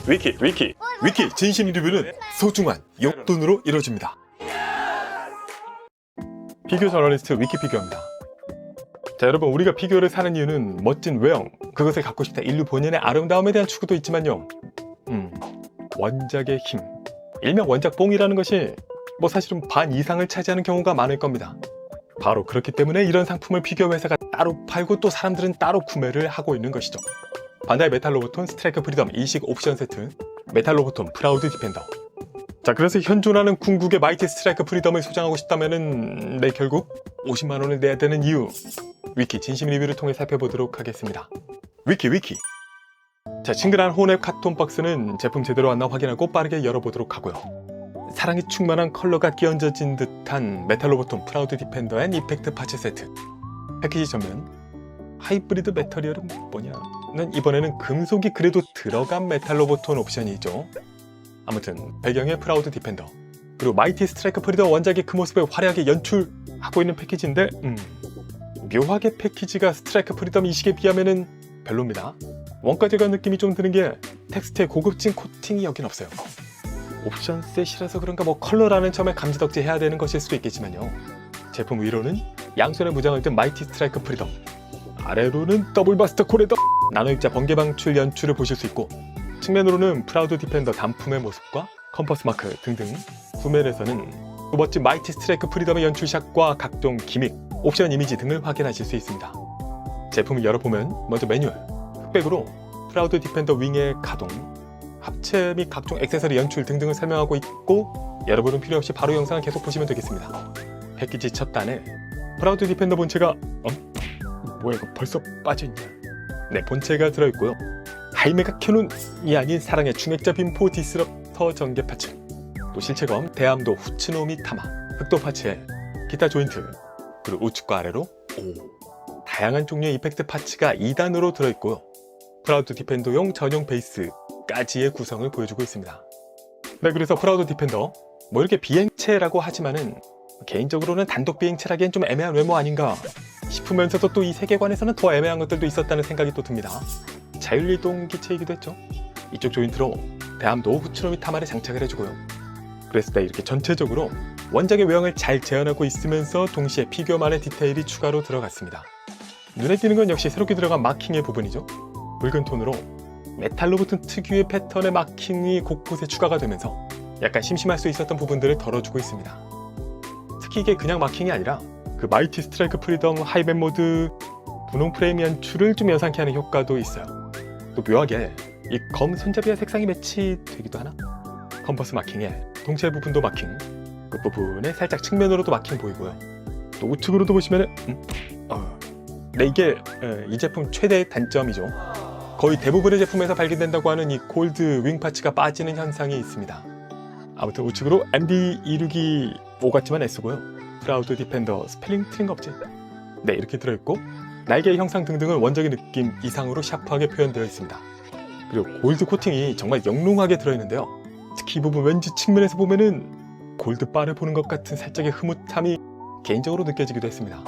위키 진심 리뷰는 소중한 용돈으로 이루어집니다. 피규어 저널리스트 위키피규어입니다. 자, 여러분, 우리가 피규어를 사는 이유는 멋진 외형, 그것을 갖고 싶다, 인류 본연의 아름다움에 대한 추구도 있지만요, 원작의 힘, 일명 원작뽕이라는 것이 사실은 반 이상을 차지하는 경우가 많을 겁니다. 바로 그렇기 때문에 이런 상품을 피규어 회사가 따로 팔고 또 사람들은 따로 구매를 하고 있는 것이죠. 반다이 메탈로보톤 스트라이크 프리덤 이식 옵션 세트, 메탈로보톤 프라우드 디펜더. 자, 그래서 현존하는 궁극의 마이티 스트라이크 프리덤을 소장하고 싶다면은 결국 50만원을 내야 되는 이유, 위키 진심 리뷰를 통해 살펴보도록 하겠습니다. 위키. 자, 싱글한 혼합 카톤 박스는 제품 제대로 왔나 확인하고 빠르게 열어보도록 하고요. 사랑이 충만한 컬러가 끼얹어진 듯한 메탈로보톤 프라우드 디펜더 앤 이펙트 파츠 세트. 패키지 전면 하이브리드 메터리얼은 뭐냐는 이번에는 금속이 그래도 들어간 메탈로보톤 옵션이죠. 아무튼 배경의 프라우드 디펜더, 그리고 마이티 스트라이크 프리덤 원작의 그 모습을 화려하게 연출하고 있는 패키지인데 묘하게 패키지가 스트라이크 프리덤 이식에 비하면은 별로입니다. 원가 제거 느낌이 좀 드는 게 텍스트에 고급진 코팅이 여긴 없어요. 옵션 셋이라서 그런가 컬러라는 점에 감지덕지 해야 되는 것일 수도 있겠지만요, 제품 위로는 양손에 무장을 든 마이티 스트라이크 프리덤, 아래로는 더블바스터 코레더 나노입자 번개 방출 연출을 보실 수 있고, 측면으로는 프라우드 디펜더 단품의 모습과 컴퍼스 마크 등등, 후면에서는 또 멋진 마이티 스트라이크 프리덤의 연출샷과 각종 기믹, 옵션 이미지 등을 확인하실 수 있습니다. 제품을 열어보면 먼저 매뉴얼, 흑백으로 프라우드 디펜더 윙의 가동, 합체 및 각종 액세서리 연출 등등을 설명하고 있고, 여러분은 필요없이 바로 영상을 계속 보시면 되겠습니다. 패키지 첫 단에 프라우드 디펜더 본체가 뭐야 이거 벌써 빠져있냐, 네, 본체가 들어있고요. 하이메가 켜눈이 아닌 사랑의 중액자 빔포 디스럽터 전개 파츠, 또 실체검, 대함도, 후츠노미 타마, 흑도 파츠에 기타 조인트, 그리고 우측과 아래로 다양한 종류의 이펙트 파츠가 2단으로 들어있고요. 프라우드 디펜더용 전용 베이스까지의 구성을 보여주고 있습니다. 네, 그래서 프라우드 디펜더 이렇게 비행체라고 하지만은 개인적으로는 단독 비행체라기엔 좀 애매한 외모 아닌가 싶으면서도 또 이 세계관에서는 더 애매한 것들도 있었다는 생각이 또 듭니다. 자율이동 기체이기도 했죠. 이쪽 조인트로 대함도, 후츠노미 타마를 장착을 해주고요. 그랬을 때 이렇게 전체적으로 원작의 외형을 잘 재현하고 있으면서 동시에 피규어만의 디테일이 추가로 들어갔습니다. 눈에 띄는 건 역시 새롭게 들어간 마킹의 부분이죠. 붉은 톤으로 메탈로보톤 특유의 패턴의 마킹이 곳곳에 추가가 되면서 약간 심심할 수 있었던 부분들을 덜어주고 있습니다. 특히 이게 그냥 마킹이 아니라 그 마이티 스트라이크 프리덤 하이밴 모드 분홍 프레임 연출을 좀 연상케 하는 효과도 있어요. 또 묘하게 이 검 손잡이와 색상이 매치되기도 하나? 컴퍼스 마킹에 동체 부분도 마킹, 끝부분에 살짝 측면으로도 마킹 보이고요. 또 우측으로도 보시면은 네, 이게 이 제품 최대의 단점이죠. 거의 대부분의 제품에서 발견된다고 하는 이 골드 윙 파츠가 빠지는 현상이 있습니다. 아무튼 우측으로 MD262 같지만 S고요. 프라우드 디펜더 스펠링 틀린 거 없지? 네, 이렇게 들어있고, 날개 형상 등등은 원작의 느낌 이상으로 샤프하게 표현되어 있습니다. 그리고 골드 코팅이 정말 영롱하게 들어있는데요, 특히 이 부분 왠지 측면에서 보면은 골드 바를 보는 것 같은 살짝의 흐뭇함이 개인적으로 느껴지기도 했습니다.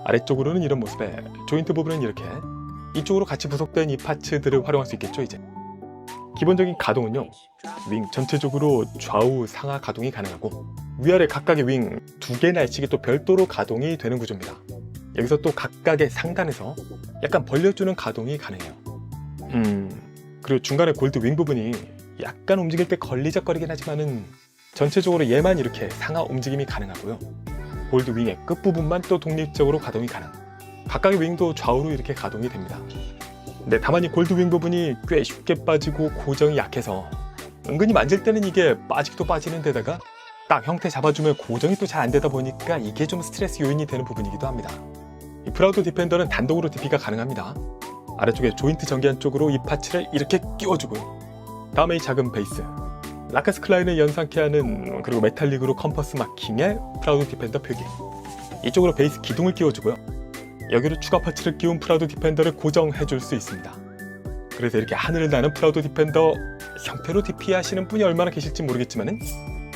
아래쪽으로는 이런 모습에 조인트 부분은 이렇게, 이쪽으로 같이 부속된 이 파츠들을 활용할 수 있겠죠. 이제 기본적인 가동은요, 윙 전체적으로 좌우 상하 가동이 가능하고, 위아래 각각의 윙 2개 날치기 또 별도로 가동이 되는 구조입니다. 여기서 또 각각의 상단에서 약간 벌려주는 가동이 가능해요. 그리고 중간에 골드 윙 부분이 약간 움직일 때 걸리적거리긴 하지만은 전체적으로 얘만 이렇게 상하 움직임이 가능하고요. 골드 윙의 끝부분만 또 독립적으로 가동이 가능. 각각의 윙도 좌우로 이렇게 가동이 됩니다. 네, 다만 이 골드 윙 부분이 꽤 쉽게 빠지고 고정이 약해서 은근히 만질 때는 이게 빠지기도 빠지는 데다가 딱 형태 잡아주면 고정이 또 잘 안 되다 보니까 이게 좀 스트레스 요인이 되는 부분이기도 합니다. 이 프라우드 디펜더는 단독으로 DP가 가능합니다. 아래쪽에 조인트 전개한 쪽으로 이 파츠를 이렇게 끼워주고요. 다음에 이 작은 베이스, 라카스 클라인을 연상케 하는, 그리고 메탈릭으로 컴퍼스 마킹의 프라우드 디펜더 표기, 이쪽으로 베이스 기둥을 끼워주고요. 여기로 추가 파츠를 끼운 프라우드 디펜더를 고정해줄 수 있습니다. 그래서 이렇게 하늘을 나는 프라우드 디펜더 형태로 DP 하시는 분이 얼마나 계실지 모르겠지만은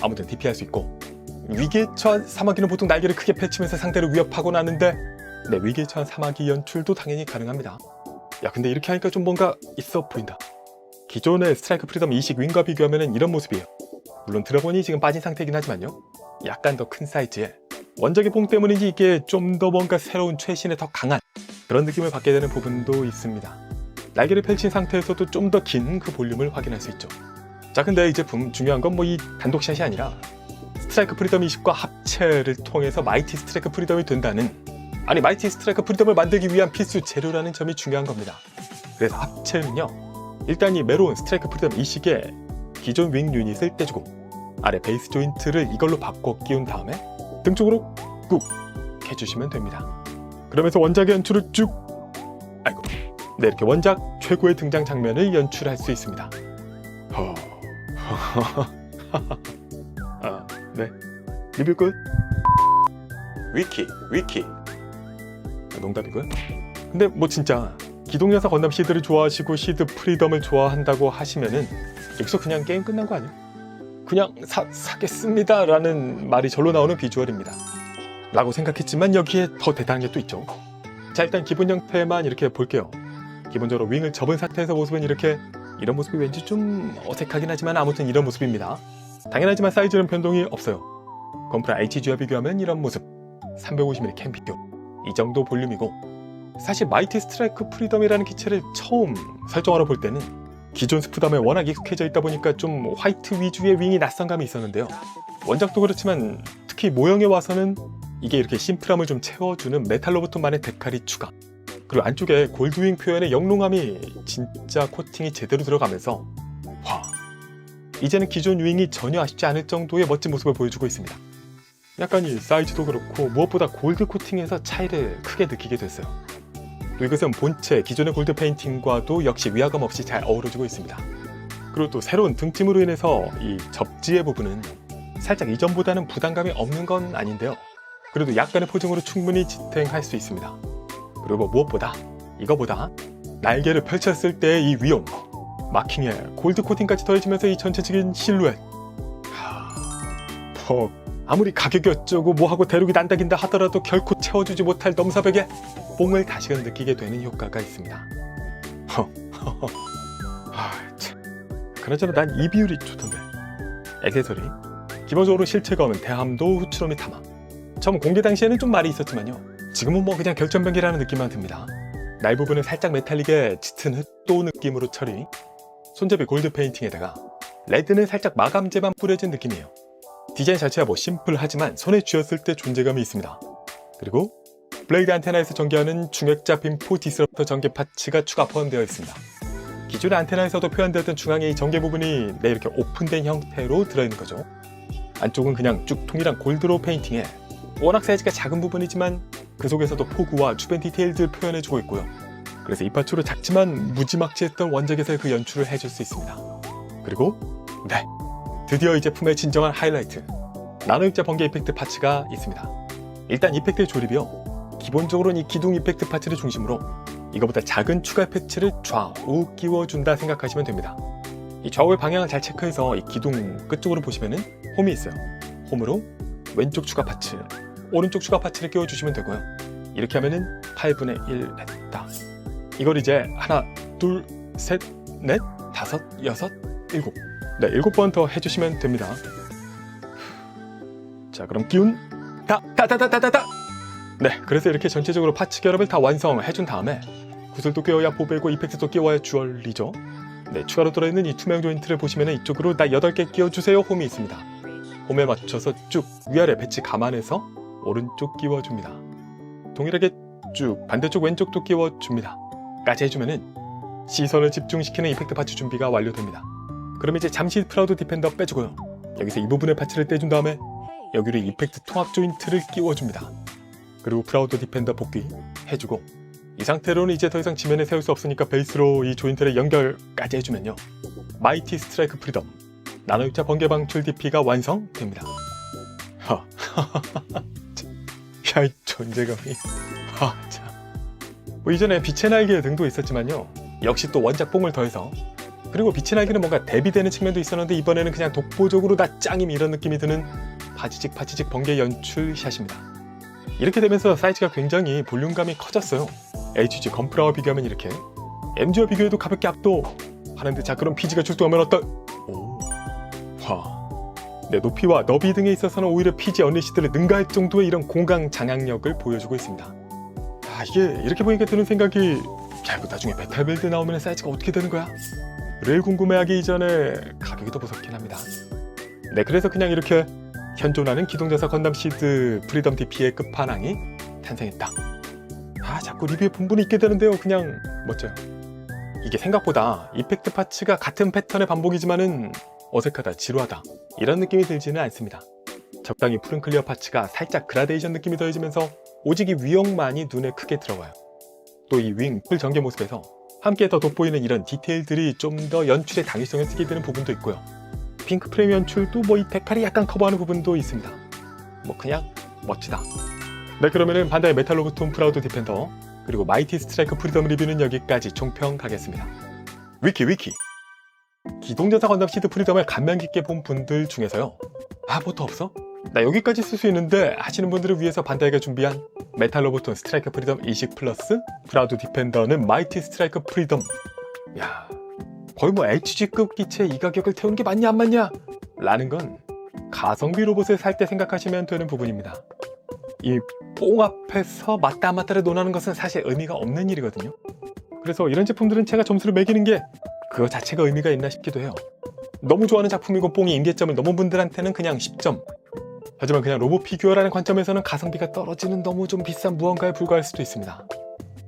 아무튼 DP 할 수 있고, 위기에 처한 사마귀는 보통 날개를 크게 펼치면서 상대를 위협하곤 하는데, 네, 위기에 처한 사마귀 연출도 당연히 가능합니다. 야, 근데 이렇게 하니까 좀 뭔가 있어 보인다. 기존의 스트라이크 프리덤 20 윙과 비교하면 이런 모습이에요. 물론 드라곤이 지금 빠진 상태이긴 하지만요. 약간 더 큰 사이즈에 원작의 뽕 때문인지 이게 좀 더 뭔가 새로운 최신의 더 강한 그런 느낌을 받게 되는 부분도 있습니다. 날개를 펼친 상태에서도 좀 더 긴 그 볼륨을 확인할 수 있죠. 자, 근데 이 제품 중요한 건 뭐 이 단독샷이 아니라 스트라이크 프리덤 20과 합체를 통해서 마이티 스트라이크 프리덤이 된다는, 아니 마이티 스트라이크 프리덤을 만들기 위한 필수 재료라는 점이 중요한 겁니다. 그래서 합체는요, 일단 이 메로운 스트라이크 프리덤 20의 기존 윙 유닛을 떼주고 아래 베이스 조인트를 이걸로 바꿔 끼운 다음에 등 쪽으로 꾹 해주시면 됩니다. 그러면서 원작의 연출을 쭉, 아이고, 네, 이렇게 원작 최고의 등장 장면을 연출할 수 있습니다. 아, 네, 리뷰 끝. 위키. 농담이고요. 근데 뭐 진짜 기동연사 건담 시드를 좋아하시고 시드 프리덤을 좋아한다고 하시면은 여기서 그냥 게임 끝난 거 아니에요? 그냥 사겠습니다 라는 말이 절로 나오는 비주얼입니다 라고 생각했지만 여기에 더 대단한 게 또 있죠. 자, 일단 기본 형태만 이렇게 볼게요. 기본적으로 윙을 접은 상태에서 모습은 이렇게, 이런 모습이 왠지 좀 어색하긴 하지만 아무튼 이런 모습입니다. 당연하지만 사이즈는 변동이 없어요. 건프라 HG와 비교하면 이런 모습, 350mm 캠 비교, 이 정도 볼륨이고, 사실 마이티 스트라이크 프리덤이라는 기체를 처음 설정하러 볼 때는 기존 스프담에 워낙 익숙해져 있다 보니까 좀 화이트 위주의 윙이 낯선감이 있었는데요. 원작도 그렇지만 특히 모형에 와서는 이게 이렇게 심플함을 좀 채워주는 메탈로봇만의 데칼이 추가, 그리고 안쪽에 골드윙 표현의 영롱함이 진짜 코팅이 제대로 들어가면서 와, 이제는 기존 윙이 전혀 아쉽지 않을 정도의 멋진 모습을 보여주고 있습니다. 약간 이 사이즈도 그렇고 무엇보다 골드 코팅에서 차이를 크게 느끼게 됐어요. 또 이것은 본체 기존의 골드 페인팅과도 역시 위화감 없이 잘 어우러지고 있습니다. 그리고 또 새로운 등짐으로 인해서 이 접지의 부분은 살짝 이전보다는 부담감이 없는 건 아닌데요. 그래도 약간의 포징으로 충분히 지탱할 수 있습니다. 그리고 무엇보다 이거보다 날개를 펼쳤을 때의 이 위험, 마킹에 골드 코팅까지 더해지면서 이 전체적인 실루엣, 뭐 아무리 가격이 어쩌고 뭐하고 대륙이 난다긴다 하더라도 결코 채워주지 못할 넘사벽에 뽕을 다시금 느끼게 되는 효과가 있습니다. 그나저나 난 이 비율이 좋던데. 액세서리 기본적으로 실체감은 대함도, 후추로 및 타마. 처음 공개 당시에는 좀 말이 있었지만요, 지금은 뭐 그냥 결전병기라는 느낌만 듭니다. 날 부분은 살짝 메탈릭의 짙은 흑도 느낌으로 처리, 손잡이 골드 페인팅에다가 레드는 살짝 마감재만 뿌려진 느낌이에요. 디자인 자체가 뭐 심플하지만 손에 쥐었을 때 존재감이 있습니다. 그리고 블레이드 안테나에서 전개하는 중액자 빔포 디스럽터 전개 파츠가 추가 포함되어 있습니다. 기존의 안테나에서도 표현되었던 중앙의 이 전개 부분이 이렇게 오픈된 형태로 들어있는 거죠. 안쪽은 그냥 쭉 통일한 골드로 페인팅에 워낙 사이즈가 작은 부분이지만 그 속에서도 포구와 주변 디테일들 표현해주고 있고요. 그래서 이 파츠로 작지만 무지막지했던 원작에서의 그 연출을 해줄 수 있습니다. 그리고 네, 드디어 이 제품의 진정한 하이라이트, 나노입자 번개 이펙트 파츠가 있습니다. 일단 이펙트의 조립이요, 기본적으로는 이 기둥 이펙트 파츠를 중심으로 이거보다 작은 추가 패치를 좌우 끼워준다 생각하시면 됩니다. 이 좌우의 방향을 잘 체크해서 이 기둥 끝쪽으로 보시면은 홈이 있어요. 홈으로 왼쪽 추가 파츠, 오른쪽 추가 파츠를 끼워주시면 되고요. 이렇게 하면은 8분의 1 했다. 이걸 이제 하나, 둘, 셋, 넷, 다섯, 여섯, 일곱, 네, 7번 더 해주시면 됩니다. 자, 그럼 기운 다다다다다다. 네, 그래서 이렇게 전체적으로 파츠 결합을 다 완성해준 다음에 구슬도 끼워야 보배고 이펙트도 끼워야 주얼리죠. 네, 추가로 들어있는 이 투명 조인트를 보시면 이쪽으로 나 8개 끼워주세요 홈이 있습니다. 홈에 맞춰서 쭉 위아래 배치 감안해서 오른쪽 끼워줍니다. 동일하게 쭉 반대쪽 왼쪽도 끼워줍니다. 까지 해주면은 시선을 집중시키는 이펙트 파츠 준비가 완료됩니다. 그럼 이제 잠시 프라우드 디펜더 빼주고요, 여기서 이 부분의 파츠를 떼준 다음에 여기로 이펙트 통합 조인트를 끼워줍니다. 그리고 프라우드 디펜더 복귀 해주고, 이 상태로는 이제 더 이상 지면에 세울 수 없으니까 베이스로 이 조인트를 연결까지 해주면요, 마이티 스트라이크 프리덤 나노입자 번개 방출 DP가 완성됩니다. 야, 이 존재감이. 참. 뭐 이전에 빛의 날개 등도 있었지만요, 역시 또 원작 뽕을 더해서, 그리고 빛의 날개는 뭔가 대비되는 측면도 있었는데 이번에는 그냥 독보적으로 나 짱임 이런 느낌이 드는 파지직 번개 연출 샷입니다. 이렇게 되면서 사이즈가 굉장히 볼륨감이 커졌어요. HG 건프라와 비교하면 이렇게, MG와 비교해도 가볍게 압도, 하는데, 자 그럼 PG가 출동하면 오. 와. 내 높이와 너비 등에 있어서는 오히려 PG 언리시드를 능가할 정도의 이런 공강 장악력을 보여주고 있습니다. 이게 이렇게 보니까 드는 생각이, 야 이거 나중에 메탈 빌드 나오면 사이즈가 어떻게 되는 거야? 를 궁금해하기 이전에 가격이 더 무섭긴 합니다. 네, 그래서 그냥 이렇게 현존하는 기동전사 건담 시드 프리덤 DP의 끝판왕이 탄생했다. 자꾸 리뷰에 분분히 있게 되는데요. 그냥 멋져요. 이게 생각보다 이펙트 파츠가 같은 패턴의 반복이지만은 어색하다, 지루하다 이런 느낌이 들지는 않습니다. 적당히 푸른 클리어 파츠가 살짝 그라데이션 느낌이 더해지면서 오직 이 위형만이 눈에 크게 들어와요. 또 이 윙 풀 전개 모습에서 함께 더 돋보이는 이런 디테일들이 좀 더 연출의 당위성을 쓰게 되는 부분도 있고요. 핑크 프레임 연출도 이 데칼이 약간 커버하는 부분도 있습니다. 그냥 멋지다. 네, 그러면은 반다이 메탈로브톤 프라우드 디펜더 그리고 마이티 스트라이크 프리덤 리뷰는 여기까지 총평 가겠습니다. 위키 기동전사 건담 시드 프리덤을 감명 깊게 본 분들 중에서요, 뭐 더 없어? 나 여기까지 쓸 수 있는데 하시는 분들을 위해서 반다이가 준비한 메탈로브톤 스트라이크 프리덤 이식 플러스 프라우드 디펜더는 마이티 스트라이크 프리덤. 야, 거의 HG급 기체에 이 가격을 태우는 게 맞냐 안 맞냐? 라는 건 가성비 로봇을 살 때 생각하시면 되는 부분입니다. 이 뽕 앞에서 맞다 안 맞다를 논하는 것은 사실 의미가 없는 일이거든요. 그래서 이런 제품들은 제가 점수를 매기는 게 그거 자체가 의미가 있나 싶기도 해요. 너무 좋아하는 작품이고 뽕이 임계점을 넘은 분들한테는 그냥 10점. 하지만 그냥 로봇 피규어라는 관점에서는 가성비가 떨어지는 너무 좀 비싼 무언가에 불과할 수도 있습니다.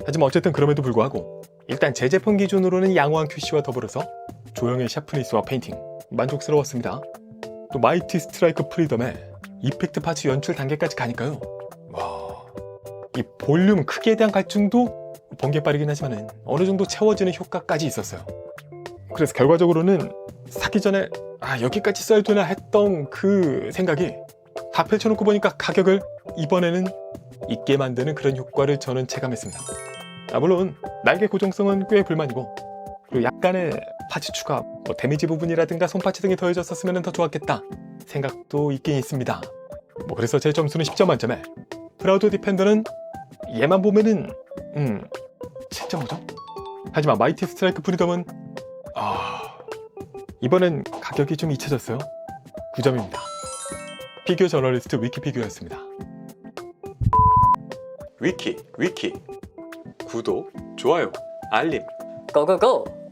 하지만 어쨌든 그럼에도 불구하고 일단 제 제품 기준으로는 양호한 QC와 더불어서 조형의 샤프니스와 페인팅 만족스러웠습니다. 또 마이티 스트라이크 프리덤의 이펙트 파츠 연출 단계까지 가니까요, 이 볼륨 크기에 대한 갈증도 번개 빠르긴 하지만 어느 정도 채워지는 효과까지 있었어요. 그래서 결과적으로는 사기 전에 여기까지 써야 되나 했던 그 생각이 다 펼쳐놓고 보니까 가격을 이번에는 있게 만드는 그런 효과를 저는 체감했습니다. 물론 날개 고정성은 꽤 불만이고, 그리고 약간의 파츠 추가, 데미지 부분이라든가 손파츠 등이 더해졌었으면 더 좋았겠다 생각도 있긴 있습니다. 그래서 제 점수는 10점 만점에 프라우드 디펜더는 얘만 보면은 7.5점? 하지만 마이티 스트라이크 프리덤은 이번엔 가격이 좀 잊혀졌어요. 9점입니다. 피규어 저널리스트 위키피규어였습니다. 위키 구독, 좋아요, 알림 고고고!